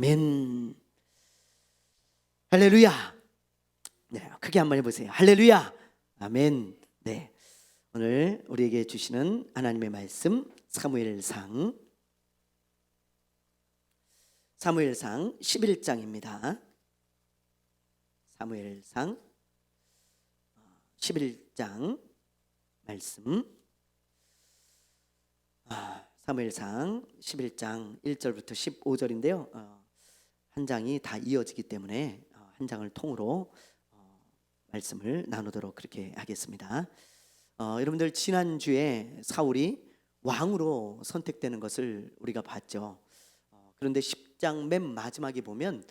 아멘. 할렐루야. 네, 크게 한번 해보세요. 할렐루야. 아멘. 네, 오늘 우리에게 주시는 하나님의 말씀 사무엘상 11장입니다. 사무엘상 11장 말씀. 사무엘상 11장 1절부터 15절인데요. 한 장이 다 이어지기 때문에 한 장을 통으로 말씀을 나누도록 그렇게 하겠습니다. 여러분들 지난주에 사울이 왕으로 선택되는 것을 우리가 봤죠. 그런데 10장 맨 마지막에 보면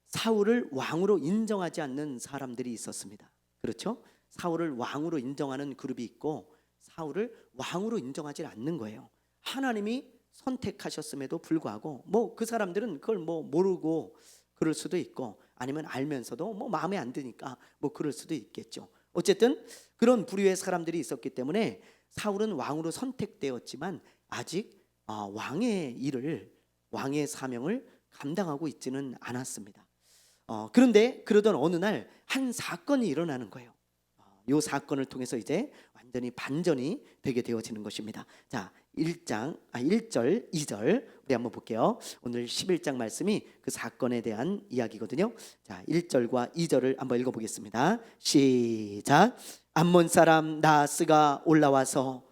사울을 왕으로 인정하지 않는 사람들이 있었습니다. 그렇죠? 사울을 왕으로 인정하는 그룹이 있고 사울을 왕으로 인정하지 않는 거예요. 하나님이 선택하셨음에도 불구하고 그 사람들은 그걸 모르고 그럴 수도 있고 아니면 알면서도 마음에 안 드니까 그럴 수도 있겠죠. 어쨌든 그런 부류의 사람들이 있었기 때문에 사울은 왕으로 선택되었지만 아직 왕의 일을, 왕의 사명을 감당하고 있지는 않았습니다. 그런데 그러던 어느 날 한 사건이 일어나는 거예요. 이 사건을 통해서 이제 완전히 반전이 되게 되어지는 것입니다. 자, 1절, 2절 우리 한번 볼게요. 오늘 11장 말씀이 그 사건에 대한 이야기거든요. 자, 1절과 2절을 한번 읽어보겠습니다. 시작. 암몬 사람 나하스가 올라와서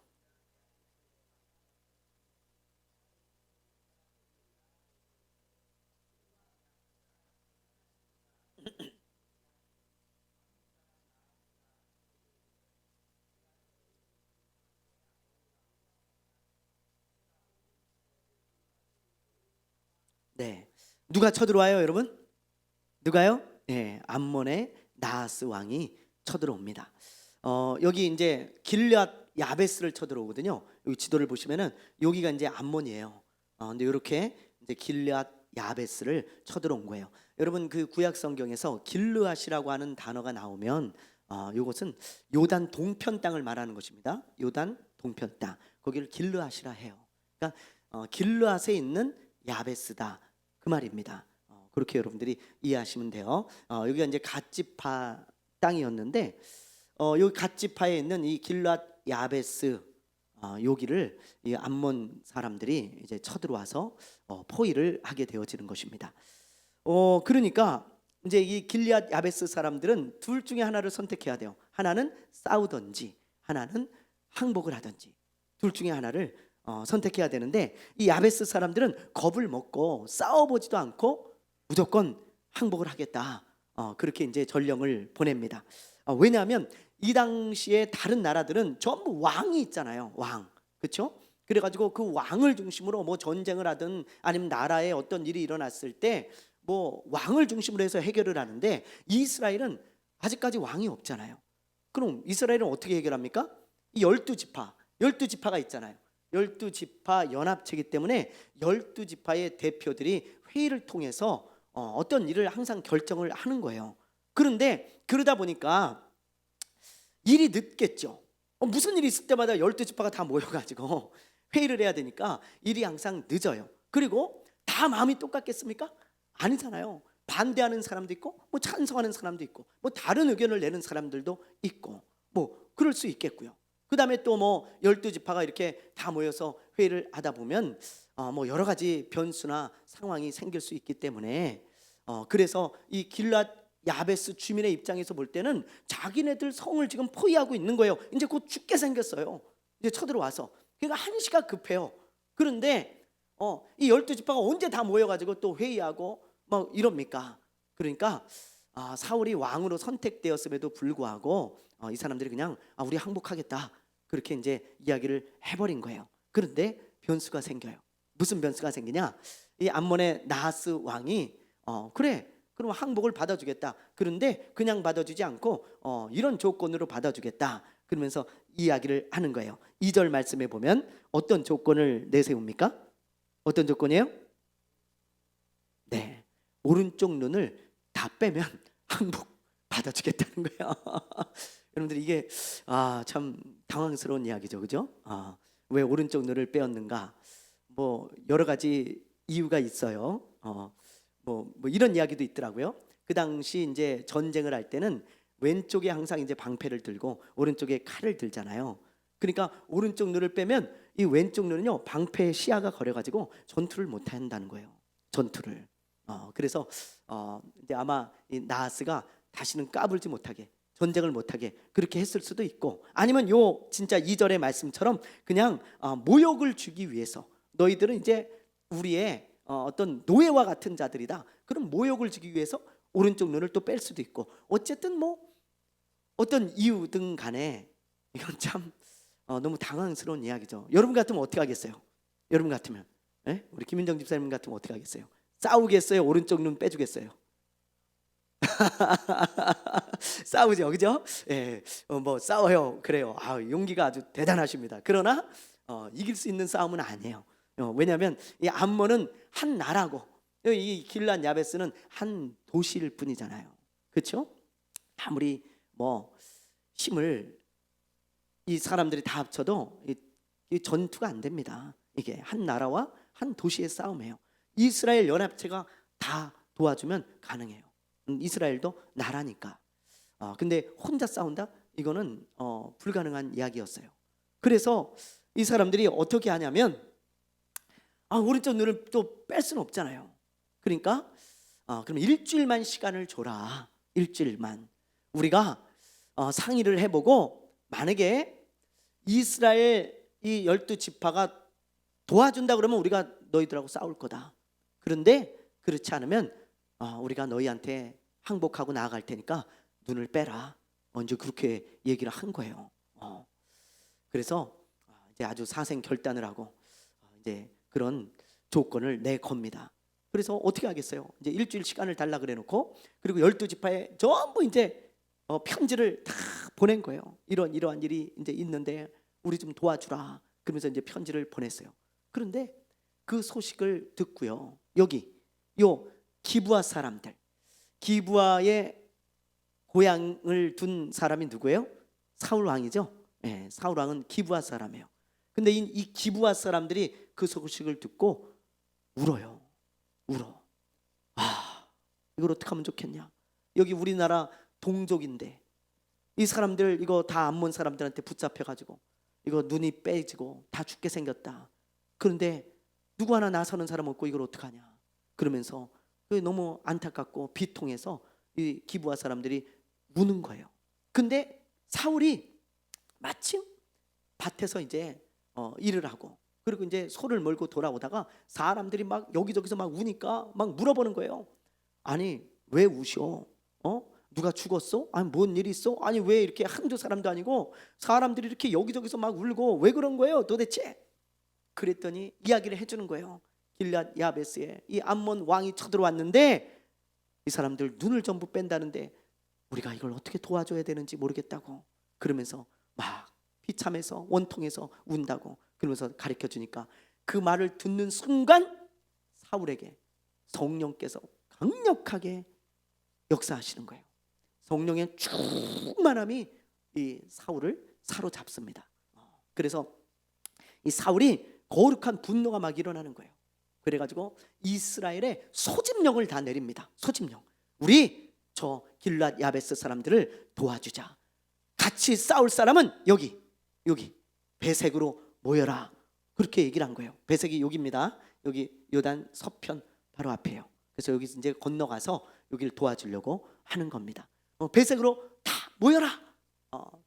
네, 누가 쳐들어와요, 여러분? 누가요? 네, 암몬의 나하스 왕이 쳐들어옵니다. 여기 이제 길앗 야베스를 쳐들어오거든요. 여기 지도를 보시면은 여기가 이제 암몬이에요. 근데 이렇게 이제 길앗 야베스를 쳐들어온 거예요. 여러분 그 구약 성경에서 길르앗이라고 하는 단어가 나오면 이것은 요단 동편 땅을 말하는 것입니다. 요단 동편 땅, 거기를 길르앗이라 해요. 그러니까 길르앗에 있는 야베스다 그 말입니다. 그렇게 여러분들이 이해하시면 돼요. 여기가 이제 갓지파 땅이었는데 여기 갓지파에 있는 이 길앗 야베스 여기를 이 암몬 사람들이 이제 쳐들어와서 포위를 하게 되어지는 것입니다. 그러니까 이제 이 길앗 야베스 사람들은 둘 중에 하나를 선택해야 돼요. 하나는 싸우든지 하나는 항복을 하든지 둘 중에 하나를 선택해야 되는데 이 야베스 사람들은 겁을 먹고 싸워보지도 않고 무조건 항복을 하겠다. 그렇게 이제 전령을 보냅니다. 왜냐하면 이 당시에 다른 나라들은 전부 왕이 있잖아요. 왕, 그렇죠? 그래가지고 그 왕을 중심으로 전쟁을 하든 아니면 나라에 어떤 일이 일어났을 때 왕을 중심으로 해서 해결을 하는데 이스라엘은 아직까지 왕이 없잖아요. 그럼 이스라엘은 어떻게 해결합니까? 이 12지파가 있잖아요. 12지파 연합체이기 때문에 12지파의 대표들이 회의를 통해서 어떤 일을 항상 결정을 하는 거예요. 그런데 그러다 보니까 일이 늦겠죠. 무슨 일이 있을 때마다 12지파가 다 모여가지고 회의를 해야 되니까 일이 항상 늦어요. 그리고 다 마음이 똑같겠습니까? 아니잖아요. 반대하는 사람도 있고 찬성하는 사람도 있고 다른 의견을 내는 사람들도 있고 그럴 수 있겠고요. 그 다음에 또 12지파가 이렇게 다 모여서 회의를 하다 보면 여러 가지 변수나 상황이 생길 수 있기 때문에 그래서 이 길앗 야베스 주민의 입장에서 볼 때는 자기네들 성을 지금 포위하고 있는 거예요. 이제 곧 죽게 생겼어요. 이제 쳐들어와서 그러니까 한시가 급해요. 그런데 이 12지파가 언제 다 모여가지고 또 회의하고 이럽니까? 그러니까 사울이 왕으로 선택되었음에도 불구하고 이 사람들이 그냥 우리 항복하겠다 그렇게 이제 이야기를 해버린 거예요. 그런데 변수가 생겨요. 무슨 변수가 생기냐? 이 암몬의 나하스 왕이 그래 그럼 항복을 받아주겠다. 그런데 그냥 받아주지 않고 이런 조건으로 받아주겠다. 그러면서 이야기를 하는 거예요. 2절 말씀에 보면 어떤 조건을 내세웁니까? 어떤 조건이에요? 네, 오른쪽 눈을 다 빼면 항복 받아주겠다는 거예요. 여러분들 이게 참 당황스러운 이야기죠, 그죠? 왜 오른쪽 눈을 빼었는가? 여러 가지 이유가 있어요. 뭐 이런 이야기도 있더라고요. 그 당시 이제 전쟁을 할 때는 왼쪽에 항상 이제 방패를 들고 오른쪽에 칼을 들잖아요. 그러니까 오른쪽 눈을 빼면 이 왼쪽 눈은요 방패의 시야가 걸려가지고 전투를 못 한다는 거예요. 전투를. 그래서 이제 아마 이 나하스가 다시는 까불지 못하게, 전쟁을 못하게 그렇게 했을 수도 있고, 아니면 요 진짜 2절의 말씀처럼 그냥 모욕을 주기 위해서, 너희들은 이제 우리의 어떤 노예와 같은 자들이다, 그런 모욕을 주기 위해서 오른쪽 눈을 또 뺄 수도 있고, 어쨌든 뭐 어떤 이유든 간에 이건 참 너무 당황스러운 이야기죠. 여러분 같으면 어떻게 하겠어요? 여러분 같으면, 예? 우리 김윤정 집사님 같으면 어떻게 하겠어요? 싸우겠어요? 오른쪽 눈 빼주겠어요? 싸우죠, 그죠? 예, 뭐 싸워요. 그래요. 용기가 아주 대단하십니다. 그러나 이길 수 있는 싸움은 아니에요. 왜냐하면 이 암몬은 한 나라고, 이 길앗 야베스는 한 도시일 뿐이잖아요. 그렇죠? 아무리 뭐 힘을 이 사람들이 다 합쳐도 이 전투가 안 됩니다. 이게 한 나라와 한 도시의 싸움이에요. 이스라엘 연합체가 다 도와주면 가능해요. 이스라엘도 나라니까. 근데 혼자 싸운다? 이거는 불가능한 이야기였어요. 그래서 이 사람들이 어떻게 하냐면 오른쪽 눈을 또 뺄 수는 없잖아요. 그러니까 그럼 일주일만 시간을 줘라. 일주일만 우리가 상의를 해보고, 만약에 이스라엘 이 12지파가 도와준다 그러면 우리가 너희들하고 싸울 거다. 그런데 그렇지 않으면 우리가 너희한테 항복하고 나아갈 테니까 눈을 빼라. 먼저 그렇게 얘기를 한 거예요. 그래서 이제 아주 사생 결단을 하고 이제 그런 조건을 내겁니다. 그래서 어떻게 하겠어요? 이제 일주일 시간을 달라 그래 놓고, 그리고 12지파에 전부 이제 편지를 다 보낸 거예요. 이러한 일이 이제 있는데 우리 좀 도와주라. 그러면서 이제 편지를 보냈어요. 그런데 그 소식을 듣고요, 여기 요 기브아 사람들, 기브아의 고향을 둔 사람이 누구예요? 사울 왕이죠. 네, 사울 왕은 기브아 사람이에요. 근데 이 기브아 사람들이 그 소식을 듣고 울어요. 울어. 이걸 어떻게 하면 좋겠냐? 여기 우리나라 동족인데 이 사람들 이거 다 암몬 사람들한테 붙잡혀가지고 이거 눈이 빼지고 다 죽게 생겼다. 그런데 누구 하나 나서는 사람 없고 이걸 어떡하냐? 그러면서 너무 안타깝고 비통해서 이 기브아 사람들이 우는 거예요. 근데 사울이 마침 밭에서 이제 일을 하고, 그리고 이제 소를 몰고 돌아오다가 사람들이 막 여기저기서 막 우니까 막 물어보는 거예요. 아니 왜 우셔? 누가 죽었어? 아니 뭔 일 있어? 아니 왜 이렇게 한두 사람도 아니고 사람들이 이렇게 여기저기서 막 울고 왜 그런 거예요 도대체? 그랬더니 이야기를 해주는 거예요. 길앗 야베스에 이 암몬 왕이 쳐들어왔는데 이 사람들 눈을 전부 뺀다는데 우리가 이걸 어떻게 도와줘야 되는지 모르겠다고, 그러면서 막 비참해서 원통해서 운다고 그러면서 가르쳐 주니까, 그 말을 듣는 순간 사울에게 성령께서 강력하게 역사하시는 거예요. 성령의 충만함이 이 사울을 사로잡습니다. 그래서 이 사울이 거룩한 분노가 막 일어나는 거예요. 그래가지고 이스라엘의 소집령을 다 내립니다. 소집령. 우리 저 길앗 야베스 사람들을 도와주자. 같이 싸울 사람은 여기 베색으로 모여라. 그렇게 얘기를 한 거예요. 베색이 여기입니다. 여기 요단 서편 바로 앞에요. 그래서 여기 이제 건너가서 여기를 도와주려고 하는 겁니다. 베색으로 다 모여라.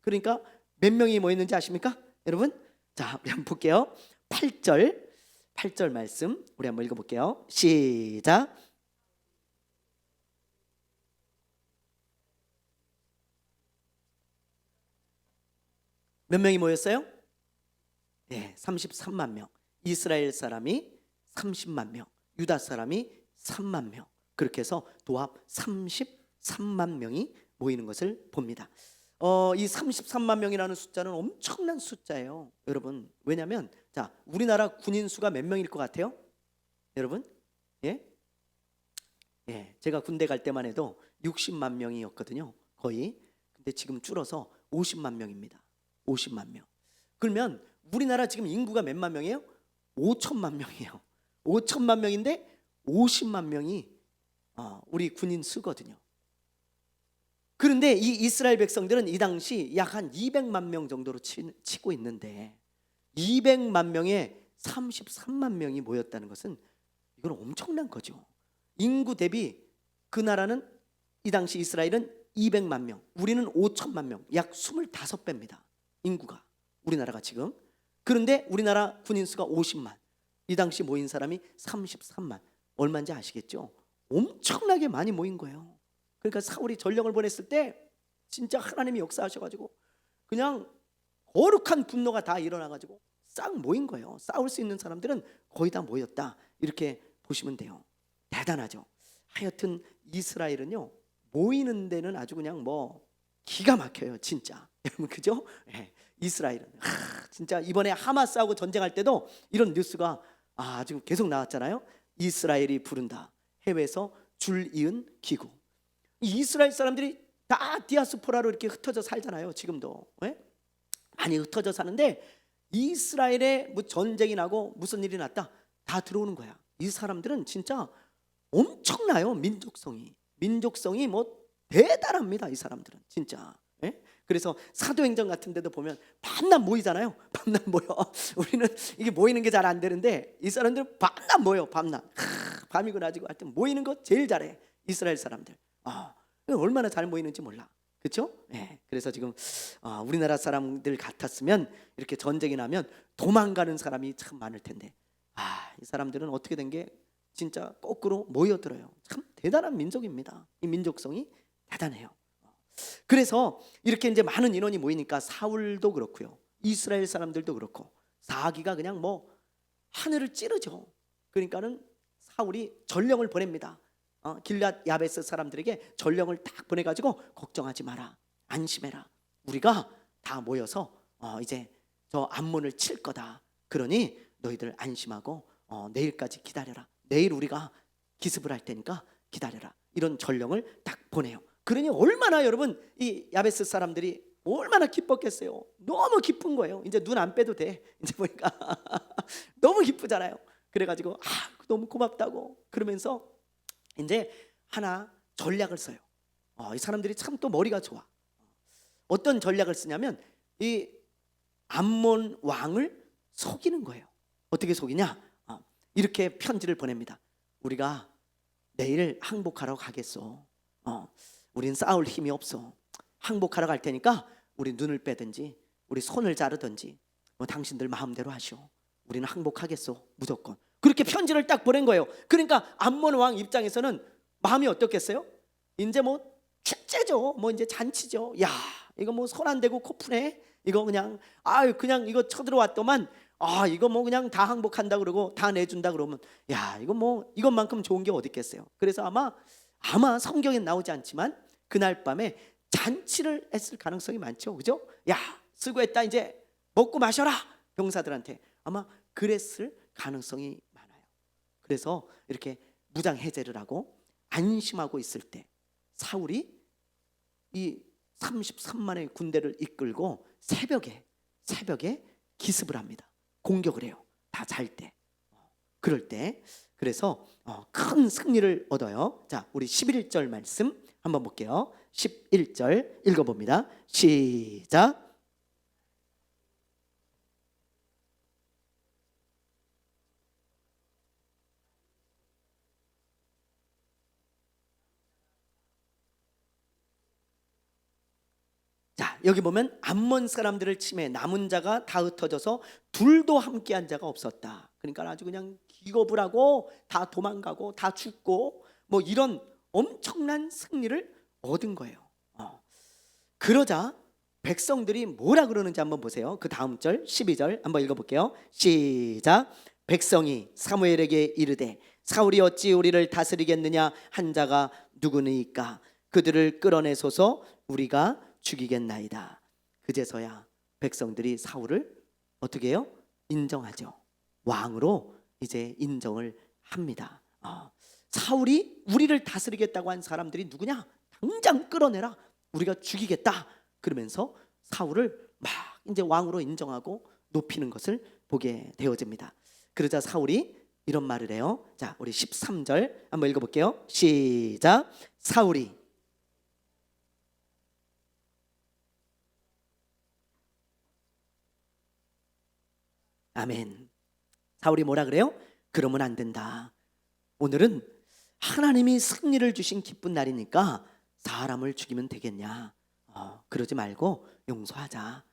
그러니까 몇 명이 모였는지 아십니까? 여러분? 자, 우리 한번 볼게요. 8절 말씀 우리 한번 읽어볼게요. 시작. 몇 명이 모였어요? 네, 33만 명. 이스라엘 사람이 30만 명, 유다 사람이 3만 명. 그렇게 해서 도합 33만 명이 모이는 것을 봅니다. 이 33만 명이라는 숫자는 엄청난 숫자예요, 여러분. 왜냐하면 자, 우리나라 군인 수가 몇 명일 것 같아요, 여러분? 예? 제가 군대 갈 때만 해도 60만 명이었거든요, 거의. 근데 지금 줄어서 50만 명입니다. 50만 명. 그러면 우리나라 지금 인구가 몇만 명이에요? 5천만 명이에요. 5천만 명인데 50만 명이 우리 군인 수거든요. 그런데 이 이스라엘 백성들은 이 당시 약 한 200만 명 정도로 치고 있는데 200만 명에 33만 명이 모였다는 것은 이건 엄청난 거죠. 인구 대비 그 나라는 이 당시 이스라엘은 200만 명, 우리는 5천만 명, 약 25배입니다. 인구가 우리나라가 지금. 그런데 우리나라 군인 수가 50만, 이 당시 모인 사람이 33만. 얼마인지 아시겠죠? 엄청나게 많이 모인 거예요. 그러니까 사울이 전령을 보냈을 때 진짜 하나님이 역사하셔가지고 그냥 거룩한 분노가 다 일어나가지고 싹 모인 거예요. 싸울 수 있는 사람들은 거의 다 모였다, 이렇게 보시면 돼요. 대단하죠. 하여튼 이스라엘은요, 모이는 데는 아주 그냥 뭐 기가 막혀요, 진짜. 여러분 그죠? 네, 이스라엘은 진짜 이번에 하마스하고 전쟁할 때도 이런 뉴스가 아주 계속 나왔잖아요. 이스라엘이 부른다, 해외에서 줄 이은 기구. 이스라엘 사람들이 다 디아스포라로 이렇게 흩어져 살잖아요, 지금도. 네? 많이 흩어져 사는데 이스라엘에 뭐 전쟁이 나고 무슨 일이 났다, 다 들어오는 거야. 이 사람들은 진짜 엄청나요. 민족성이 뭐 대단합니다, 이 사람들은 진짜. 예? 그래서 사도행전 같은 데도 보면 밤낮 모이잖아요. 밤낮 모여. 우리는 이게 모이는 게 잘 안 되는데 이 사람들은 밤낮 모여. 밤낮. 밤이고 낮이고 하여튼 모이는 거 제일 잘해, 이스라엘 사람들. 얼마나 잘 모이는지 몰라. 그렇죠? 예. 그래서 지금 우리나라 사람들 같았으면 이렇게 전쟁이 나면 도망가는 사람이 참 많을 텐데 이 사람들은 어떻게 된 게 진짜 거꾸로 모여들어요. 참 대단한 민족입니다. 이 민족성이 대단해요. 그래서 이렇게 이제 많은 인원이 모이니까 사울도 그렇고요, 이스라엘 사람들도 그렇고 사기가 그냥 뭐 하늘을 찌르죠. 그러니까는 사울이 전령을 보냅니다. 길앗 야베스 사람들에게 전령을 딱 보내가지고 걱정하지 마라, 안심해라, 우리가 다 모여서 이제 저 암몬을 칠 거다. 그러니 너희들 안심하고 내일까지 기다려라. 내일 우리가 기습을 할 테니까 기다려라. 이런 전령을 딱 보내요. 그러니 얼마나 여러분 이 야베스 사람들이 얼마나 기뻤겠어요. 너무 기쁜 거예요. 이제 눈 안 빼도 돼. 이제 보니까 너무 기쁘잖아요. 그래가지고 너무 고맙다고 그러면서 이제 하나 전략을 써요. 이 사람들이 참 또 머리가 좋아. 어떤 전략을 쓰냐면 이 암몬 왕을 속이는 거예요. 어떻게 속이냐? 이렇게 편지를 보냅니다. 우리가 내일 항복하러 가겠어. 우린 싸울 힘이 없어. 항복하러 갈 테니까 우리 눈을 빼든지 우리 손을 자르든지 뭐 당신들 마음대로 하시오. 우리는 항복하겠어, 무조건. 그렇게 편지를 딱 보낸 거예요. 그러니까 암몬 왕 입장에서는 마음이 어떻겠어요? 이제 뭐 축제죠. 뭐 이제 잔치죠. 야, 이거 뭐 손 안 대고 코 푸네. 이거 그냥 그냥 이거 쳐들어왔더만 이거 뭐 그냥 다 항복한다 그러고 다 내준다 그러면 야, 이거 뭐 이것만큼 좋은 게 어디 있겠어요. 그래서 아마 성경에 나오지 않지만 그날 밤에 잔치를 했을 가능성이 많죠. 그죠? 야, 수고했다, 이제 먹고 마셔라, 병사들한테. 아마 그랬을 가능성이 많아요. 그래서 이렇게 무장 해제를 하고 안심하고 있을 때 사울이 이 33만의 군대를 이끌고 새벽에 기습을 합니다. 공격을 해요. 다 잘 때. 그럴 때 그래서 큰 승리를 얻어요. 자, 우리 11절 말씀 한번 볼게요. 11절 읽어봅니다. 시작. 자, 여기 보면 암몬 사람들을 치매 남은 자가 다 흩어져서 둘도 함께한 자가 없었다. 그러니까 아주 그냥 기겁을 하고 다 도망가고 다 죽고 뭐 이런 엄청난 승리를 얻은 거예요. 그러자 백성들이 뭐라 그러는지 한번 보세요. 그 다음 절 12절 한번 읽어볼게요. 시작. 백성이 사무엘에게 이르되 사울이 어찌 우리를 다스리겠느냐 한 자가 누구니까 그들을 끌어내소서 우리가 죽이겠나이다. 그제서야 백성들이 사울을 어떻게 해요? 인정하죠. 왕으로 이제 인정을 합니다. 사울이 우리를 다스리겠다고 한 사람들이 누구냐? 당장 끌어내라. 우리가 죽이겠다. 그러면서 사울을 막 이제 왕으로 인정하고 높이는 것을 보게 되어집니다. 그러자 사울이 이런 말을 해요. 자, 우리 13절 한번 읽어볼게요. 시작. 사울이 아멘. 사울이 뭐라 그래요? 그러면 안 된다. 오늘은 하나님이 승리를 주신 기쁜 날이니까 사람을 죽이면 되겠냐? 그러지 말고 용서하자.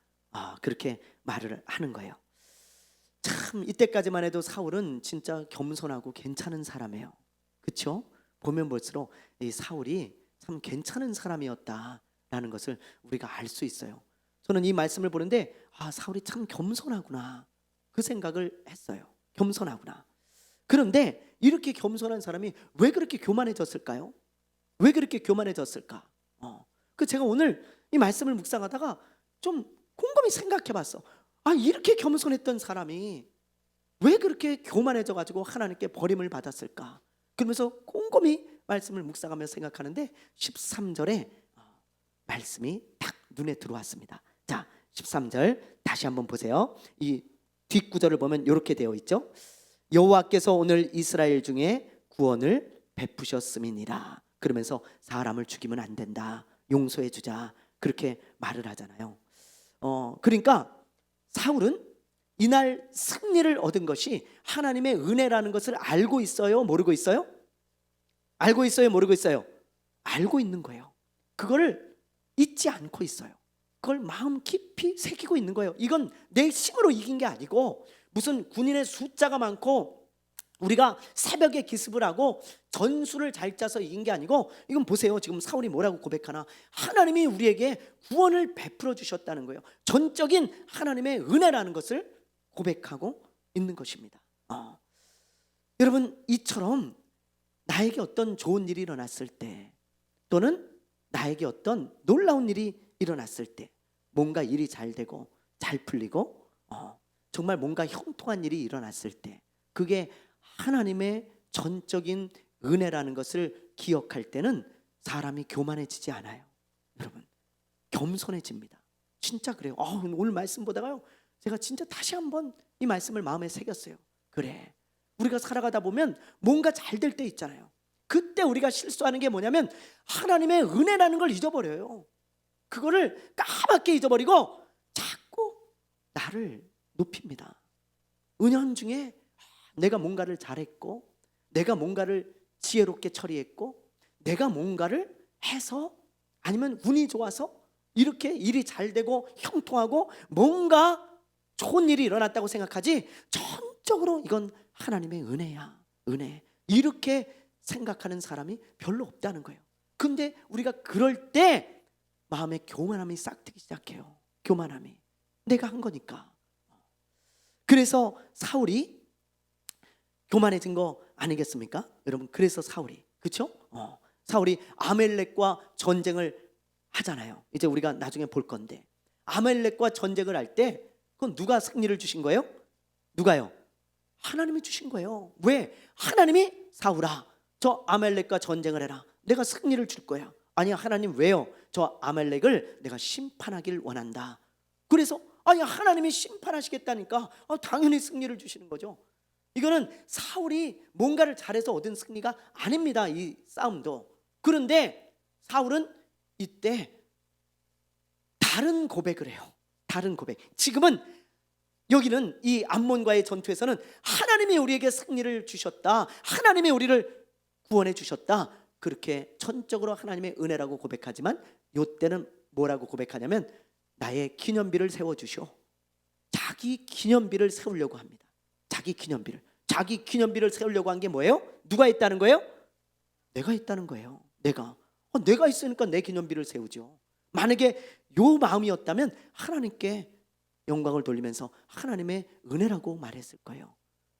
그렇게 말을 하는 거예요. 참 이때까지만 해도 사울은 진짜 겸손하고 괜찮은 사람이에요. 그렇죠? 보면 볼수록 이 사울이 참 괜찮은 사람이었다라는 것을 우리가 알 수 있어요. 저는 이 말씀을 보는데 사울이 참 겸손하구나 그 생각을 했어요. 겸손하구나. 그런데 이렇게 겸손한 사람이 왜 그렇게 교만해졌을까요? 왜 그렇게 교만해졌을까? 제가 오늘 이 말씀을 묵상하다가 좀 곰곰이 생각해봤어. 이렇게 겸손했던 사람이 왜 그렇게 교만해져 가지고 하나님께 버림을 받았을까? 그러면서 곰곰이 말씀을 묵상하며 생각하는데 13절에 말씀이 딱 눈에 들어왔습니다. 자, 13절 다시 한번 보세요. 이 뒷구절을 보면 이렇게 되어 있죠. 여호와께서 오늘 이스라엘 중에 구원을 베푸셨음이니라. 그러면서 사람을 죽이면 안 된다. 용서해 주자. 그렇게 말을 하잖아요. 그러니까 사울은 이날 승리를 얻은 것이 하나님의 은혜라는 것을 알고 있어요? 모르고 있어요? 알고 있어요? 모르고 있어요? 알고 있는 거예요. 그거를 잊지 않고 있어요. 그걸 마음 깊이 새기고 있는 거예요. 이건 내 힘으로 이긴 게 아니고 무슨 군인의 숫자가 많고 우리가 새벽에 기습을 하고 전술을 잘 짜서 이긴 게 아니고, 이건 보세요. 지금 사울이 뭐라고 고백하나? 하나님이 우리에게 구원을 베풀어 주셨다는 거예요. 전적인 하나님의 은혜라는 것을 고백하고 있는 것입니다. 여러분, 이처럼 나에게 어떤 좋은 일이 일어났을 때, 또는 나에게 어떤 놀라운 일이 일어났을 때, 뭔가 일이 잘 되고 잘 풀리고 정말 뭔가 형통한 일이 일어났을 때, 그게 하나님의 전적인 은혜라는 것을 기억할 때는 사람이 교만해지지 않아요. 여러분, 겸손해집니다. 진짜 그래요. 오늘 말씀 보다가요, 제가 진짜 다시 한번 이 말씀을 마음에 새겼어요. 그래, 우리가 살아가다 보면 뭔가 잘 될 때 있잖아요. 그때 우리가 실수하는 게 뭐냐면 하나님의 은혜라는 걸 잊어버려요. 그거를 까맣게 잊어버리고 자꾸 나를 높입니다. 은연중에 내가 뭔가를 잘했고, 내가 뭔가를 지혜롭게 처리했고, 내가 뭔가를 해서, 아니면 운이 좋아서 이렇게 일이 잘 되고 형통하고 뭔가 좋은 일이 일어났다고 생각하지, 전적으로 이건 하나님의 은혜야, 은혜, 이렇게 생각하는 사람이 별로 없다는 거예요. 근데 우리가 그럴 때 마음에 교만함이 싹트기 시작해요. 교만함이, 내가 한 거니까. 그래서 사울이 교만해진 거 아니겠습니까? 여러분, 그래서 사울이, 그렇죠? 사울이 아멜렉과 전쟁을 하잖아요. 이제 우리가 나중에 볼 건데, 아멜렉과 전쟁을 할 때 그건 누가 승리를 주신 거예요? 누가요? 하나님이 주신 거예요. 왜? 하나님이 사울아, 저 아멜렉과 전쟁을 해라. 내가 승리를 줄 거야. 아니야, 하나님 왜요? 저 아멜렉을 내가 심판하길 원한다. 그래서 하나님이 심판하시겠다니까 당연히 승리를 주시는 거죠. 이거는 사울이 뭔가를 잘해서 얻은 승리가 아닙니다, 이 싸움도. 그런데 사울은 이때 다른 고백을 해요. 다른 고백. 지금은 여기는 이 암몬과의 전투에서는 하나님이 우리에게 승리를 주셨다, 하나님이 우리를 구원해 주셨다, 그렇게 전적으로 하나님의 은혜라고 고백하지만, 이때는 뭐라고 고백하냐면 나의 기념비를 세워주시오. 자기 기념비를 세우려고 합니다. 자기 기념비를 세우려고 한 게 뭐예요? 누가 있다는 거예요? 내가 있다는 거예요. 내가 있으니까 내 기념비를 세우죠. 만약에 요 마음이었다면 하나님께 영광을 돌리면서 하나님의 은혜라고 말했을 거예요.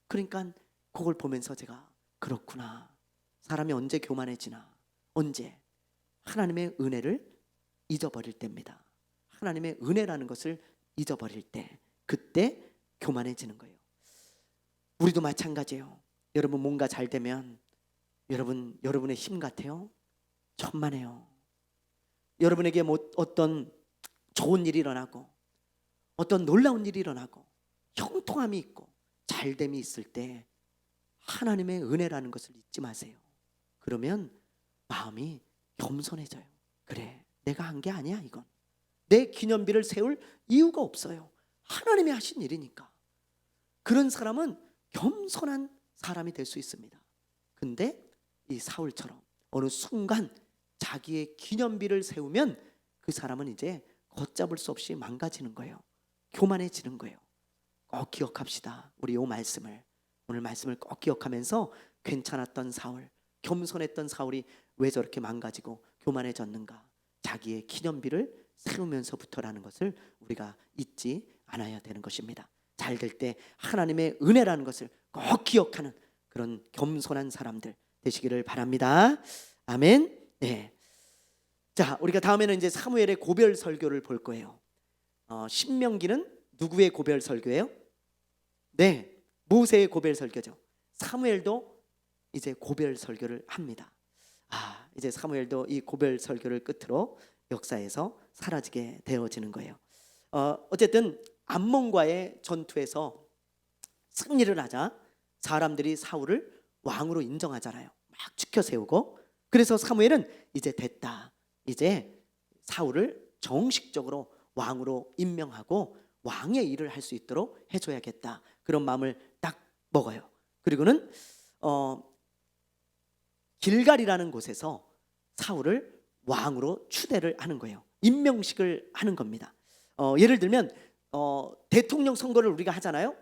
그러니까 그걸 보면서 제가, 그렇구나, 사람이 언제 교만해지나? 언제? 하나님의 은혜를 잊어버릴 때입니다. 하나님의 은혜라는 것을 잊어버릴 때, 그때 교만해지는 거예요. 우리도 마찬가지예요. 여러분, 뭔가 잘 되면 여러분의 힘 같아요? 천만에요. 여러분에게 어떤 좋은 일이 일어나고, 어떤 놀라운 일이 일어나고, 형통함이 있고 잘됨이 있을 때 하나님의 은혜라는 것을 잊지 마세요. 그러면 마음이 겸손해져요. 그래, 내가 한 게 아니야. 이건 내 기념비를 세울 이유가 없어요. 하나님이 하신 일이니까. 그런 사람은 겸손한 사람이 될 수 있습니다. 근데 이 사울처럼 어느 순간 자기의 기념비를 세우면 그 사람은 이제 걷잡을 수 없이 망가지는 거예요. 교만해지는 거예요. 꼭 기억합시다. 우리 요 말씀을, 오늘 말씀을 꼭 기억하면서 괜찮았던 사울, 겸손했던 사울이 왜 저렇게 망가지고 교만해졌는가? 자기의 기념비를 세우면서부터라는 것을 우리가 잊지 않아야 되는 것입니다. 잘 될 때 하나님의 은혜라는 것을 꼭 기억하는 그런 겸손한 사람들 되시기를 바랍니다. 아멘. 네. 자, 우리가 다음에는 이제 사무엘의 고별 설교를 볼 거예요. 신명기는 누구의 고별 설교예요? 네, 모세의 고별 설교죠. 사무엘도 이제 고별 설교를 합니다. 이제 사무엘도 이 고별 설교를 끝으로 역사에서 사라지게 되어지는 거예요. 어쨌든 암몬과의 전투에서 승리를 하자 사람들이 사울을 왕으로 인정하잖아요. 막 지켜 세우고. 그래서 사무엘은 이제 됐다. 이제 사울을 정식적으로 왕으로 임명하고 왕의 일을 할 수 있도록 해줘야겠다. 그런 마음을 딱 먹어요. 그리고는 길갈이라는 곳에서 사울을 왕으로 추대를 하는 거예요. 임명식을 하는 겁니다. 예를 들면 대통령 선거를 우리가 하잖아요.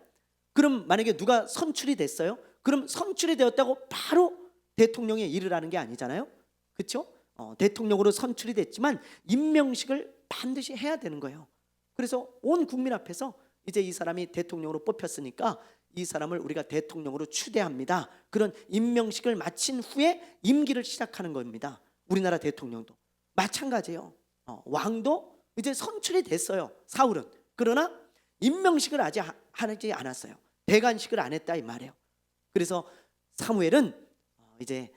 그럼 만약에 누가 선출이 됐어요. 그럼 선출이 되었다고 바로 대통령의 일을 하는 게 아니잖아요. 그렇죠? 대통령으로 선출이 됐지만 임명식을 반드시 해야 되는 거예요. 그래서 온 국민 앞에서 이제 이 사람이 대통령으로 뽑혔으니까 이 사람을 우리가 대통령으로 추대합니다. 그런 임명식을 마친 후에 임기를 시작하는 겁니다. 우리나라 대통령도 마찬가지예요. 왕도 이제 선출이 됐어요. 사울은. 그러나 임명식을 아직 하지 않았어요. 대관식을 안 했다 이 말이에요. 그래서 사무엘은 이제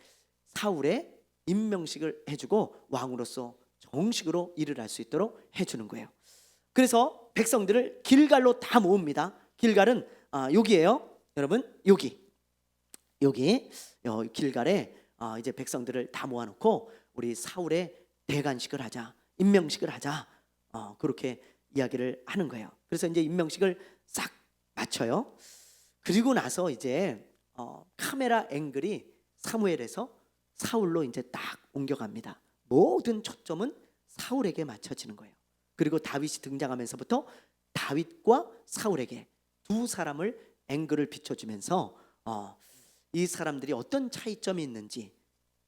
사울의 임명식을 해주고 왕으로서 정식으로 일을 할 수 있도록 해주는 거예요. 그래서 백성들을 길갈로 다 모읍니다. 길갈은 여기예요. 여러분, 여기 길갈에 이제 백성들을 다 모아놓고 우리 사울의 대관식을 하자, 임명식을 하자, 그렇게 이야기를 하는 거예요. 그래서 이제 임명식을 싹 마쳐요. 그리고 나서 이제 카메라 앵글이 사무엘에서 사울로 이제 딱 옮겨갑니다. 모든 초점은 사울에게 맞춰지는 거예요. 그리고 다윗이 등장하면서부터 다윗과 사울에게 두 사람을 앵글을 비춰주면서 이 사람들이 어떤 차이점이 있는지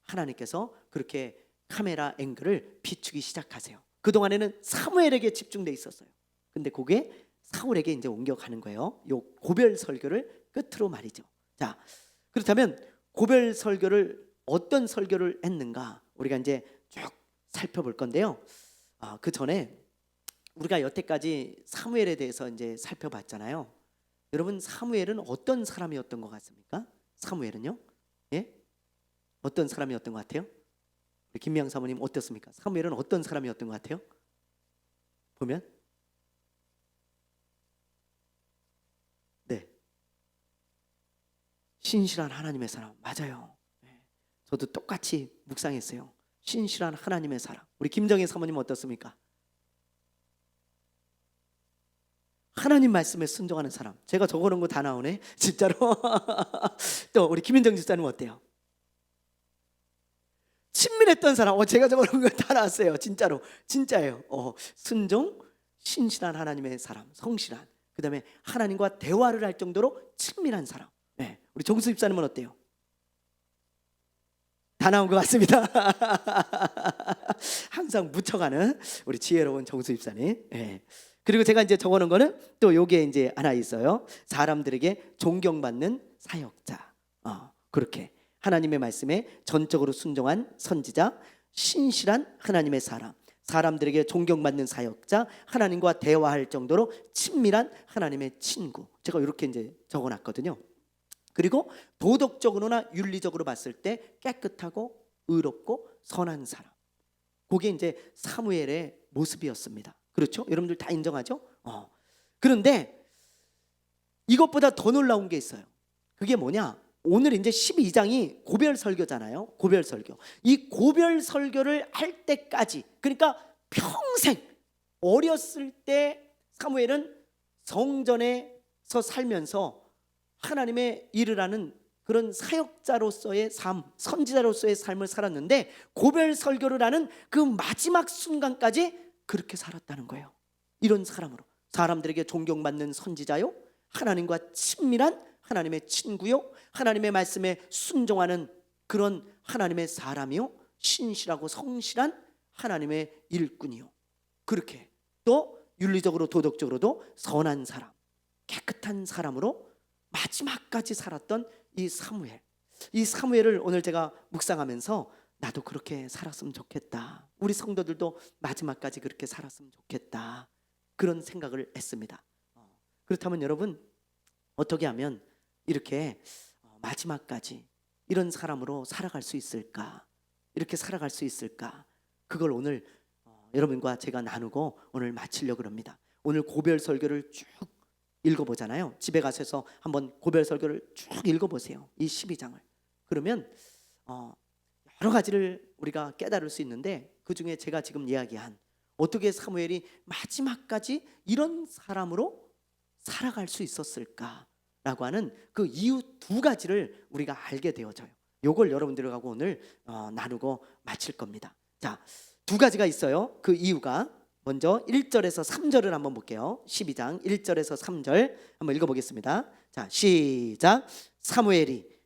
하나님께서 그렇게 카메라 앵글을 비추기 시작하세요. 그동안에는 사무엘에게 집중돼 있었어요. 근데 그게 사울에게 이제 옮겨가는 거예요. 요 고별 설교를 끝으로 말이죠. 자, 그렇다면 고별 설교를 어떤 설교를 했는가 우리가 이제 쭉 살펴볼 건데요. 그 전에 우리가 여태까지 사무엘에 대해서 이제 살펴봤잖아요. 여러분, 사무엘은 어떤 사람이었던 것 같습니까? 사무엘은요? 예? 어떤 사람이었던 것 같아요? 김미양 사모님 어떻습니까? 사무엘은 어떤 사람이었던 것 같아요? 보면 네, 신실한 하나님의 사람. 맞아요. 저도 똑같이 묵상했어요. 신실한 하나님의 사람. 우리 김정희 사모님 어떻습니까? 하나님 말씀에 순종하는 사람. 제가 적어놓은 거 다 나오네 진짜로. 또 우리 김인정 집사님 어때요? 친밀했던 사람. 제가 적어놓은 거 다 나왔어요. 진짜로. 진짜예요. 순종, 신실한 하나님의 사람, 성실한. 그 다음에 하나님과 대화를 할 정도로 친밀한 사람. 네. 우리 정수 집사님은 어때요? 다 나온 것 같습니다. 항상 묻혀가는 우리 지혜로운 정수 집사님. 네. 그리고 제가 이제 적어놓은 거는 또 여기에 이제 하나 있어요. 사람들에게 존경받는 사역자. 그렇게 하나님의 말씀에 전적으로 순종한 선지자, 신실한 하나님의 사람, 사람들에게 존경받는 사역자, 하나님과 대화할 정도로 친밀한 하나님의 친구. 제가 이렇게 이제 적어놨거든요. 그리고 도덕적으로나 윤리적으로 봤을 때 깨끗하고 의롭고 선한 사람. 그게 이제 사무엘의 모습이었습니다. 그렇죠? 여러분들 다 인정하죠? 그런데 이것보다 더 놀라운 게 있어요. 그게 뭐냐? 오늘 이제 12장이 고별 설교잖아요. 고별 설교. 이 고별 설교를 할 때까지, 그러니까 평생, 어렸을 때 사무엘은 성전에서 살면서 하나님의 일을 하는 그런 사역자로서의 삶, 선지자로서의 삶을 살았는데, 고별 설교를 하는 그 마지막 순간까지 그렇게 살았다는 거예요. 이런 사람으로, 사람들에게 존경받는 선지자요, 하나님과 친밀한 하나님의 친구요, 하나님의 말씀에 순종하는 그런 하나님의 사람이요, 신실하고 성실한 하나님의 일꾼이요, 그렇게 또 윤리적으로 도덕적으로도 선한 사람, 깨끗한 사람으로 마지막까지 살았던 이 사무엘. 이 사무엘을 오늘 제가 묵상하면서 나도 그렇게 살았으면 좋겠다, 우리 성도들도 마지막까지 그렇게 살았으면 좋겠다, 그런 생각을 했습니다. 그렇다면 여러분, 어떻게 하면 이렇게 마지막까지 이런 사람으로 살아갈 수 있을까? 이렇게 살아갈 수 있을까? 그걸 오늘 여러분과 제가 나누고 오늘 마치려고 합니다. 오늘 고별 설교를 쭉 읽어보잖아요. 집에 가셔서 한번 고별 설교를 쭉 읽어보세요. 이 12장을. 그러면 여러 가지를 우리가 깨달을 수 있는데, 그 중에 제가 지금 이야기한 어떻게 사무엘이 마지막까지 이런 사람으로 살아갈 수 있었을까라고 하는 그 이유 두 가지를 우리가 알게 되어져요. 이걸 여러분들하고 오늘 나누고 마칠 겁니다. 자, 두 가지가 있어요. 그 이유가, 먼저 1절에서 3절을 한번 볼게요. 12장 1절에서 3절 한번 읽어보겠습니다. 자, 시작. 사무엘이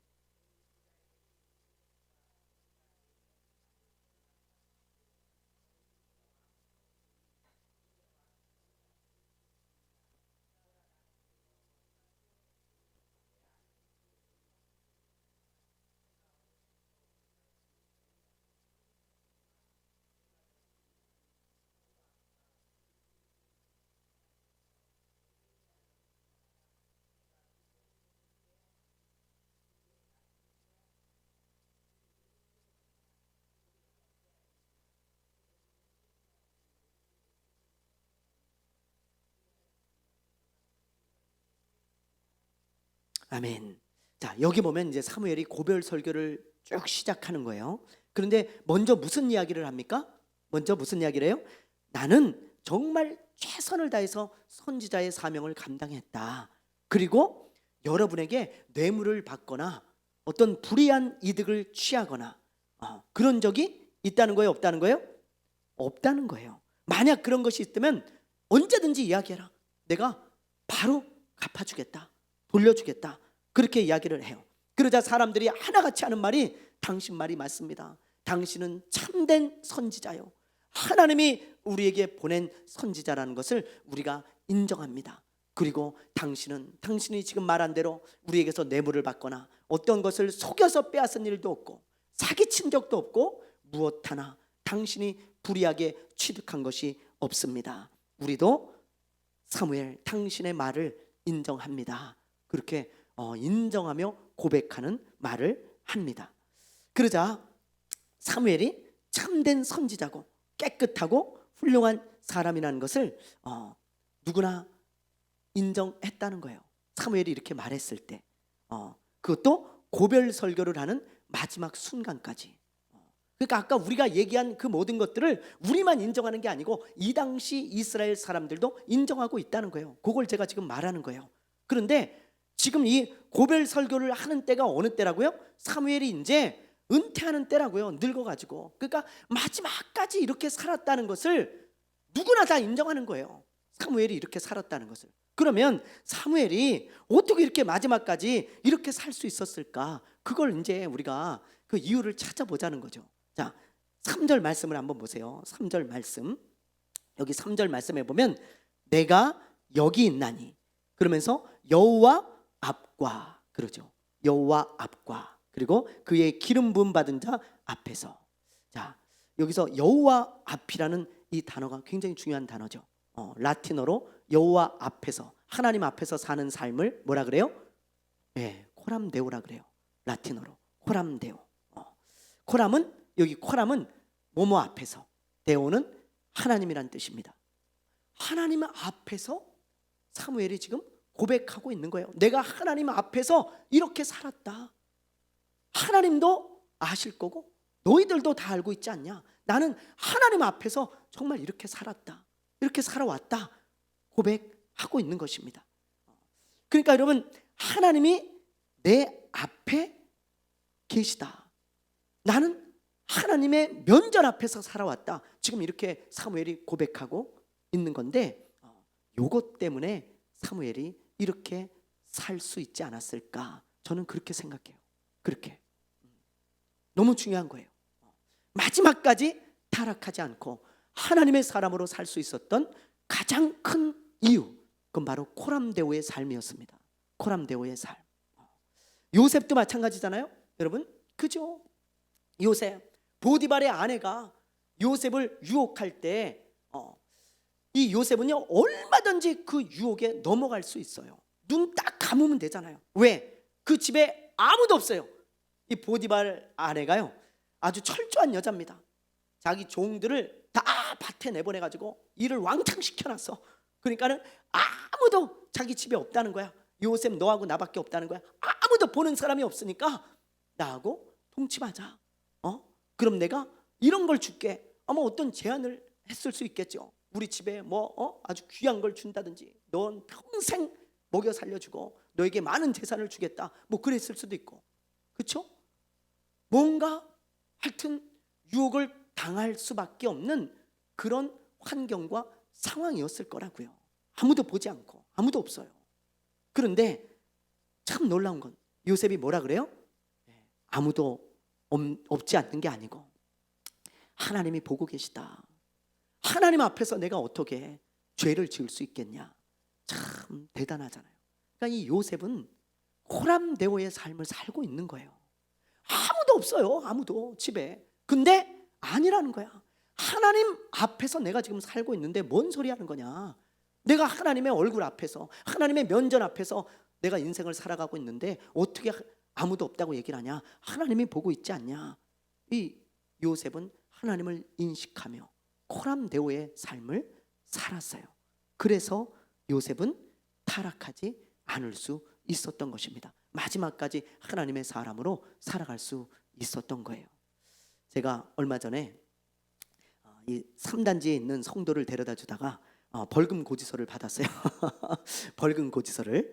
아멘. 자, 여기 보면 이제 사무엘이 고별 설교를 쭉 시작하는 거예요. 그런데 먼저 무슨 이야기를 합니까? 먼저 무슨 이야기를 해요? 나는 정말 최선을 다해서 선지자의 사명을 감당했다. 그리고 여러분에게 뇌물을 받거나 어떤 불이한 이득을 취하거나 그런 적이 있다는 거예요, 없다는 거예요? 없다는 거예요. 만약 그런 것이 있다면 언제든지 이야기해라. 내가 바로 갚아주겠다, 돌려주겠다, 그렇게 이야기를 해요. 그러자 사람들이 하나같이 하는 말이, 당신 말이 맞습니다. 당신은 참된 선지자요, 하나님이 우리에게 보낸 선지자라는 것을 우리가 인정합니다. 그리고 당신이 지금 말한 대로 우리에게서 뇌물을 받거나 어떤 것을 속여서 빼앗은 일도 없고 사기친 적도 없고 무엇 하나 당신이 불의하게 취득한 것이 없습니다. 우리도 사무엘, 당신의 말을 인정합니다. 그렇게 인정하며 고백하는 말을 합니다. 그러자 사무엘이 참된 선지자고 깨끗하고 훌륭한 사람이라는 것을 누구나 인정했다는 거예요. 사무엘이 이렇게 말했을 때, 그것도 고별 설교를 하는 마지막 순간까지. 그러니까 아까 우리가 얘기한 그 모든 것들을 우리만 인정하는 게 아니고 이 당시 이스라엘 사람들도 인정하고 있다는 거예요. 그걸 제가 지금 말하는 거예요. 그런데 지금 이 고별 설교를 하는 때가 어느 때라고요? 사무엘이 이제 은퇴하는 때라고요. 늙어가지고. 그러니까 마지막까지 이렇게 살았다는 것을 누구나 다 인정하는 거예요. 사무엘이 이렇게 살았다는 것을. 그러면 사무엘이 어떻게 이렇게 마지막까지 이렇게 살 수 있었을까? 그걸 이제 우리가 그 이유를 찾아보자는 거죠. 자, 3절 말씀을 한번 보세요. 3절 말씀. 여기 3절 말씀에 보면 내가 여기 있나니, 그러면서 여호와 앞과, 그러죠. 여호와 앞과, 그리고 그의 기름 부음 받은 자 앞에서. 자, 여기서 여호와 앞이라는 이 단어가 굉장히 중요한 단어죠. 라틴어로 여호와 앞에서, 하나님 앞에서 사는 삶을 뭐라 그래요? 코람데오라 그래요. 라틴어로 코람데오. 코람은, 여기 코람은 뭐뭐 앞에서, 데오는 하나님이란 뜻입니다. 하나님 앞에서 사무엘이 지금 고백하고 있는 거예요. 내가 하나님 앞에서 이렇게 살았다. 하나님도 아실 거고 너희들도 다 알고 있지 않냐? 나는 하나님 앞에서 정말 이렇게 살았다, 이렇게 살아왔다 고백하고 있는 것입니다. 그러니까 여러분, 하나님이 내 앞에 계시다, 나는 하나님의 면전 앞에서 살아왔다, 지금 이렇게 사무엘이 고백하고 있는 건데, 요것 때문에 사무엘이 이렇게 살 수 있지 않았을까? 저는 그렇게 생각해요. 그렇게 너무 중요한 거예요. 마지막까지 타락하지 않고 하나님의 사람으로 살 수 있었던 가장 큰 이유, 그건 바로 코람데오의 삶이었습니다. 코람데오의 삶. 요셉도 마찬가지잖아요, 여러분. 그죠? 요셉, 보디발의 아내가 요셉을 유혹할 때 이 요셉은요 얼마든지 그 유혹에 넘어갈 수 있어요. 눈 딱 감으면 되잖아요. 왜? 그 집에 아무도 없어요. 이 보디발 아내가요 아주 철저한 여자입니다. 자기 종들을 다 밭에 내보내가지고 일을 왕창 시켜놨어. 그러니까는 아무도 자기 집에 없다는 거야. 요셉 너하고 나밖에 없다는 거야. 아무도 보는 사람이 없으니까 나하고 동침하자. 그럼 내가 이런 걸 줄게. 아마 어떤 제안을 했을 수 있겠죠. 우리 집에 아주 귀한 걸 준다든지, 넌 평생 먹여 살려주고 너에게 많은 재산을 주겠다, 뭐 그랬을 수도 있고. 그렇죠? 뭔가 하여튼 유혹을 당할 수밖에 없는 그런 환경과 상황이었을 거라고요. 아무도 보지 않고 아무도 없어요. 그런데 참 놀라운 건 요셉이 뭐라 그래요? 아무도 없지 않는 게 아니고 하나님이 보고 계시다. 하나님 앞에서 내가 어떻게 죄를 지을 수 있겠냐. 참 대단하잖아요. 그러니까 이 요셉은 코람데오의 삶을 살고 있는 거예요. 아무도 없어요. 아무도 집에. 근데 아니라는 거야. 하나님 앞에서 내가 지금 살고 있는데 뭔 소리 하는 거냐. 내가 하나님의 얼굴 앞에서, 하나님의 면전 앞에서 내가 인생을 살아가고 있는데 어떻게 아무도 없다고 얘기를 하냐. 하나님이 보고 있지 않냐. 이 요셉은 하나님을 인식하며 코람데오의 삶을 살았어요. 그래서 요셉은 타락하지 않을 수 있었던 것입니다. 마지막까지 하나님의 사람으로 살아갈 수 있었던 거예요. 제가 얼마 전에 이 3단지에 있는 성도를 데려다 주다가 벌금 고지서를 받았어요. 벌금 고지서를.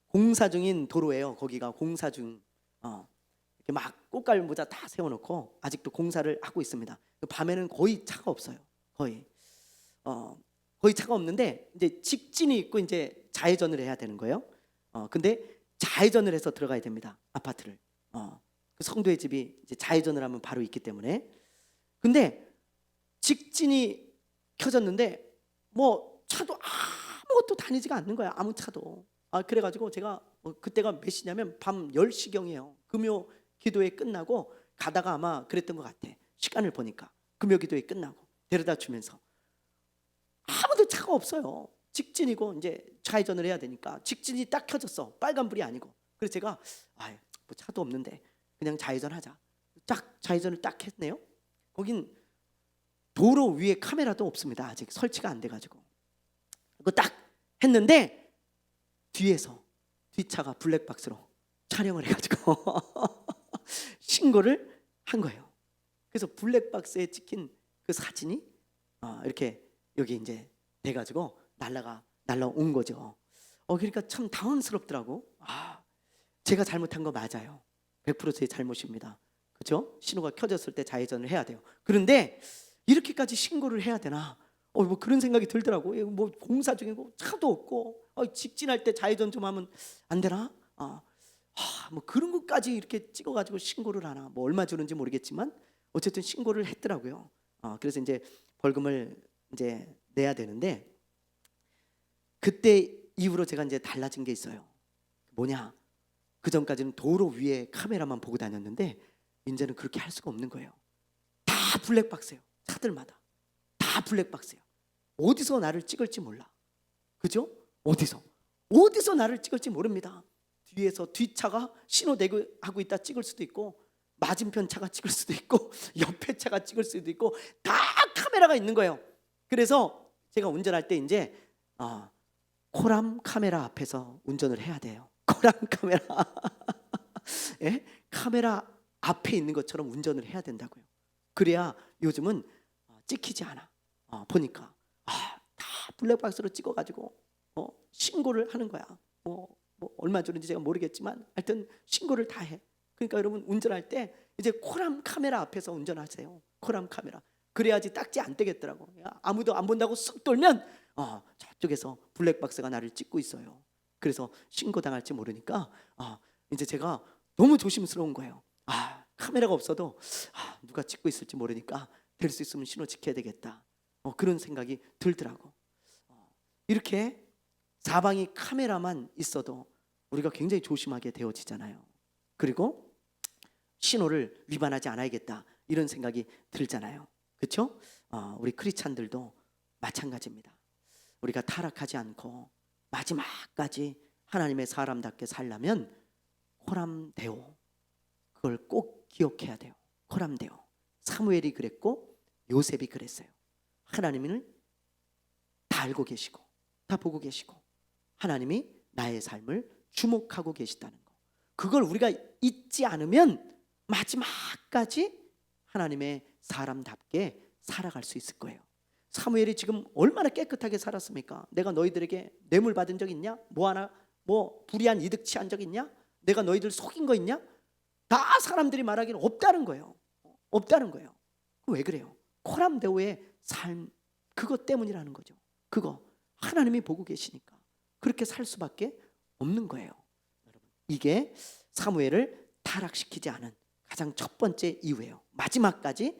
공사 중인 도로예요. 거기가 공사 중 이렇게 막 꽃갈 모자 다 세워놓고 아직도 공사를 하고 있습니다. 밤에는 거의 차가 없어요. 거의 차가 없는데 이제 직진이 있고 이제 좌회전을 해야 되는 거예요. 근데 좌회전을 해서 들어가야 됩니다. 아파트를. 그 성도의 집이 이제 좌회전을 하면 바로 있기 때문에. 근데 직진이 켜졌는데 뭐 차도 아무것도 다니지가 않는 거야. 아무 차도. 그래가지고 제가 그때가 몇 시냐면 밤 10시경이에요. 금요 기도회 끝나고 가다가 아마 그랬던 것 같아. 시간을 보니까 금요 기도회 끝나고 데려다 주면서 아무도 차가 없어요. 직진이고 이제 좌회전을 해야 되니까 직진이 딱 켜졌어. 빨간불이 아니고. 그래서 제가 뭐 차도 없는데 그냥 좌회전하자. 딱 좌회전을 딱 했네요. 거긴 도로 위에 카메라도 없습니다. 아직 설치가 안 돼가지고. 그거 딱 했는데 뒤에서 뒷차가 블랙박스로 촬영을 해가지고 신고를 한 거예요. 그래서 블랙박스에 찍힌 그 사진이 이렇게 여기 이제 돼가지고 날라온 거죠. 그러니까 참 당황스럽더라고. 제가 잘못한 거 맞아요. 100% 제 잘못입니다. 그렇죠? 신호가 켜졌을 때 좌회전을 해야 돼요. 그런데 이렇게까지 신고를 해야 되나? 뭐 그런 생각이 들더라고. 뭐 공사 중이고 차도 없고 직진할 때 좌회전 좀 하면 안 되나? 뭐 그런 것까지 이렇게 찍어가지고 신고를 하나? 뭐 얼마 주는지 모르겠지만 어쨌든 신고를 했더라고요. 그래서 이제 벌금을 이제 내야 되는데 그때 이후로 제가 이제 달라진 게 있어요. 뭐냐? 그 전까지는 도로 위에 카메라만 보고 다녔는데 이제는 그렇게 할 수가 없는 거예요. 다 블랙박스예요. 차들마다 다 블랙박스예요. 어디서 나를 찍을지 몰라. 그죠? 어디서 나를 찍을지 모릅니다. 뒤에서 뒷차가 신호 대고 하고 있다 찍을 수도 있고 맞은편 차가 찍을 수도 있고 옆에 차가 찍을 수도 있고 다 카메라가 있는 거예요. 그래서 제가 운전할 때 이제 코람 카메라 앞에서 운전을 해야 돼요. 코람 카메라. 예? 카메라 앞에 있는 것처럼 운전을 해야 된다고요. 그래야 요즘은 찍히지 않아. 보니까 다 블랙박스로 찍어가지고 신고를 하는 거야. 뭐 얼마 주는지 제가 모르겠지만 하여튼 신고를 다 해. 그러니까 여러분 운전할 때 이제 코람 카메라 앞에서 운전하세요. 코람 카메라. 그래야지 딱지 안 떼겠더라고. 아무도 안 본다고 쓱 돌면 저쪽에서 블랙박스가 나를 찍고 있어요. 그래서 신고당할지 모르니까 이제 제가 너무 조심스러운 거예요. 카메라가 없어도 누가 찍고 있을지 모르니까 될 수 있으면 신호 지켜야 되겠다. 그런 생각이 들더라고. 이렇게 사방이 카메라만 있어도 우리가 굉장히 조심하게 되어지잖아요. 그리고 신호를 위반하지 않아야겠다 이런 생각이 들잖아요. 그렇죠? 우리 크리스찬들도 마찬가지입니다. 우리가 타락하지 않고 마지막까지 하나님의 사람답게 살려면 코람데오, 그걸 꼭 기억해야 돼요. 코람데오. 사무엘이 그랬고 요셉이 그랬어요. 하나님을 다 알고 계시고 다 보고 계시고 하나님이 나의 삶을 주목하고 계시다는 거, 그걸 우리가 잊지 않으면 마지막까지 하나님의 사람답게 살아갈 수 있을 거예요. 사무엘이 지금 얼마나 깨끗하게 살았습니까? 내가 너희들에게 뇌물 받은 적 있냐? 뭐 불의한 이득 취한 적 있냐? 내가 너희들 속인 거 있냐? 다 사람들이 말하기는 없다는 거예요. 없다는 거예요. 왜 그래요? 코람데오의 삶, 그것 때문이라는 거죠. 그거 하나님이 보고 계시니까 그렇게 살 수밖에 없는 거예요. 여러분, 이게 사무엘을 타락시키지 않은 가장 첫 번째 이유예요. 마지막까지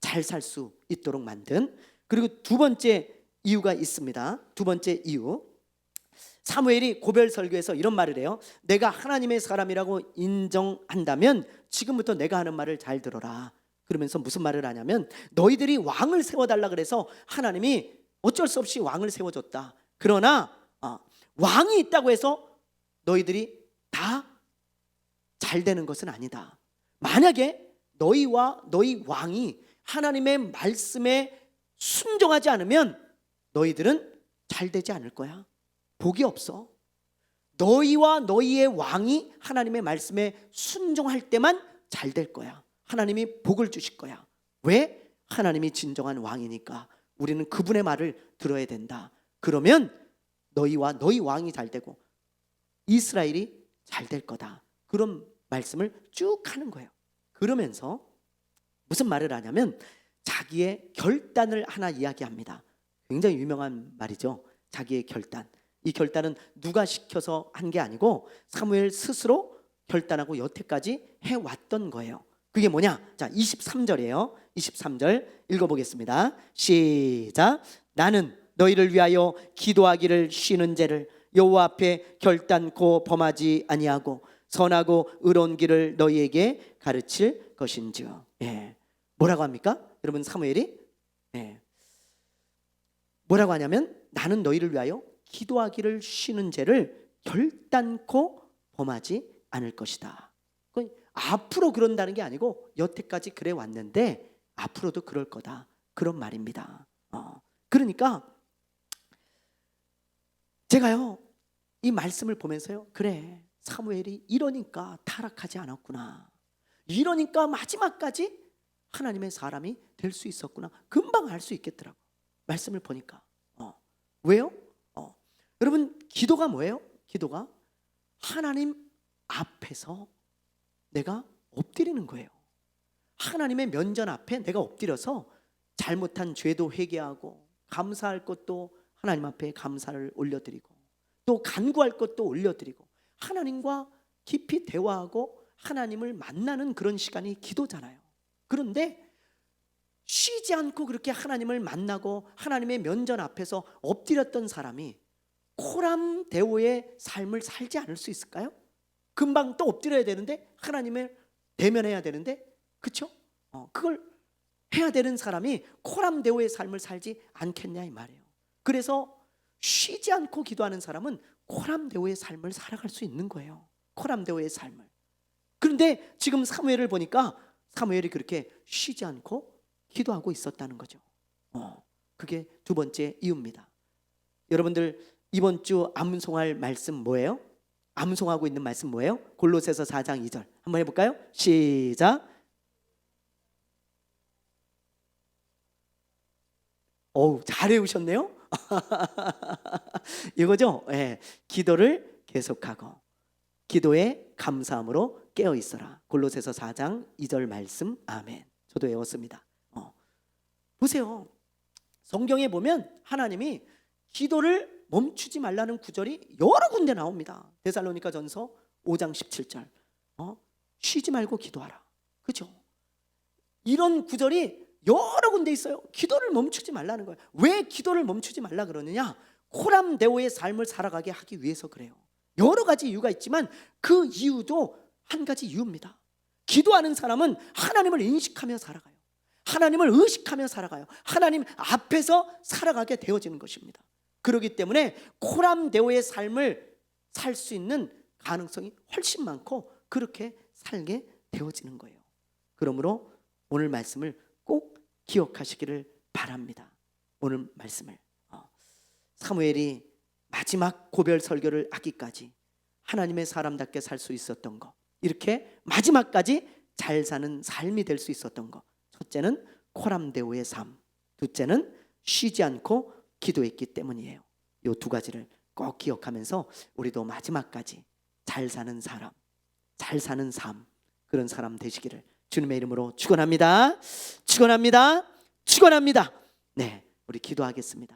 잘 살 수 있도록 만든. 그리고 두 번째 이유가 있습니다. 두 번째 이유, 사무엘이 고별 설교에서 이런 말을 해요. 내가 하나님의 사람이라고 인정한다면 지금부터 내가 하는 말을 잘 들어라. 그러면서 무슨 말을 하냐면, 너희들이 왕을 세워달라 그래서 하나님이 어쩔 수 없이 왕을 세워줬다. 그러나 왕이 있다고 해서 너희들이 다 잘 되는 것은 아니다. 만약에 너희와 너희 왕이 하나님의 말씀에 순종하지 않으면 너희들은 잘 되지 않을 거야. 복이 없어. 너희와 너희의 왕이 하나님의 말씀에 순종할 때만 잘 될 거야. 하나님이 복을 주실 거야. 왜? 하나님이 진정한 왕이니까 우리는 그분의 말을 들어야 된다. 그러면 너희와 너희 왕이 잘 되고 이스라엘이 잘 될 거다. 그런 말씀을 쭉 하는 거예요. 그러면서 무슨 말을 하냐면 자기의 결단을 하나 이야기합니다. 굉장히 유명한 말이죠. 자기의 결단. 이 결단은 누가 시켜서 한 게 아니고 사무엘 스스로 결단하고 여태까지 해왔던 거예요. 그게 뭐냐? 자, 23절이에요. 23절 읽어보겠습니다. 시작. 나는 너희를 위하여 기도하기를 쉬는 죄를 여호와 앞에 결단코 범하지 아니하고 선하고 의로운 길을 너희에게 가르칠 것인지요. 뭐라고 합니까? 여러분, 사무엘이 뭐라고 하냐면 나는 너희를 위하여 기도하기를 쉬는 죄를 결단코 범하지 않을 것이다. 앞으로 그런다는 게 아니고 여태까지 그래 왔는데 앞으로도 그럴 거다, 그런 말입니다. 그러니까 제가요 이 말씀을 보면서요, 그래, 사무엘이 이러니까 타락하지 않았구나, 이러니까 마지막까지 하나님의 사람이 될 수 있었구나, 금방 알 수 있겠더라고. 말씀을 보니까. 왜요? 여러분, 기도가 뭐예요? 기도가 하나님 앞에서 내가 엎드리는 거예요. 하나님의 면전 앞에 내가 엎드려서 잘못한 죄도 회개하고 감사할 것도 하나님 앞에 감사를 올려드리고 또 간구할 것도 올려드리고 하나님과 깊이 대화하고 하나님을 만나는 그런 시간이 기도잖아요. 그런데 쉬지 않고 그렇게 하나님을 만나고 하나님의 면전 앞에서 엎드렸던 사람이 코람데오의 삶을 살지 않을 수 있을까요? 금방 또 엎드려야 되는데 하나님을 대면해야 되는데, 그렇죠? 그걸 해야 되는 사람이 코람데오의 삶을 살지 않겠냐 이 말이에요. 그래서 쉬지 않고 기도하는 사람은 코람데오의 삶을 살아갈 수 있는 거예요. 코람데오의 삶을. 그런데 지금 사무엘을 보니까 사무엘이 그렇게 쉬지 않고 기도하고 있었다는 거죠. 그게 두 번째 이유입니다. 여러분들, 이번 주 암송할 말씀 뭐예요? 암송하고 있는 말씀 뭐예요? 골로새서 4장 2절 한번 해볼까요? 시작. 어우, 잘 외우셨네요. 이거죠. 예, 기도를 계속하고 기도에 감사함으로 깨어 있어라. 골로새서 4장 2절 말씀. 아멘. 저도 외웠습니다. 보세요. 성경에 보면 하나님이 기도를 멈추지 말라는 구절이 여러 군데 나옵니다. 데살로니가전서 5장 17절. 쉬지 말고 기도하라. 그죠? 이런 구절이 여러 군데 있어요. 기도를 멈추지 말라는 거예요. 왜 기도를 멈추지 말라 그러느냐? 코람데오의 삶을 살아가게 하기 위해서 그래요. 여러 가지 이유가 있지만 그 이유도 한 가지 이유입니다. 기도하는 사람은 하나님을 인식하며 살아가요. 하나님을 의식하며 살아가요. 하나님 앞에서 살아가게 되어지는 것입니다. 그렇기 때문에 코람데오의 삶을 살 수 있는 가능성이 훨씬 많고 그렇게 살게 되어지는 거예요. 그러므로 오늘 말씀을 꼭 기억하시기를 바랍니다. 오늘 말씀을 사무엘이 마지막 고별 설교를 하기까지 하나님의 사람답게 살 수 있었던 것, 이렇게 마지막까지 잘 사는 삶이 될 수 있었던 것, 첫째는 코람데오의 삶, 둘째는 쉬지 않고 기도했기 때문이에요. 이 두 가지를 꼭 기억하면서 우리도 마지막까지 잘 사는 사람, 잘 사는 삶, 그런 사람 되시기를 주님의 이름으로 축원합니다. 축원합니다. 축원합니다. 네, 우리 기도하겠습니다.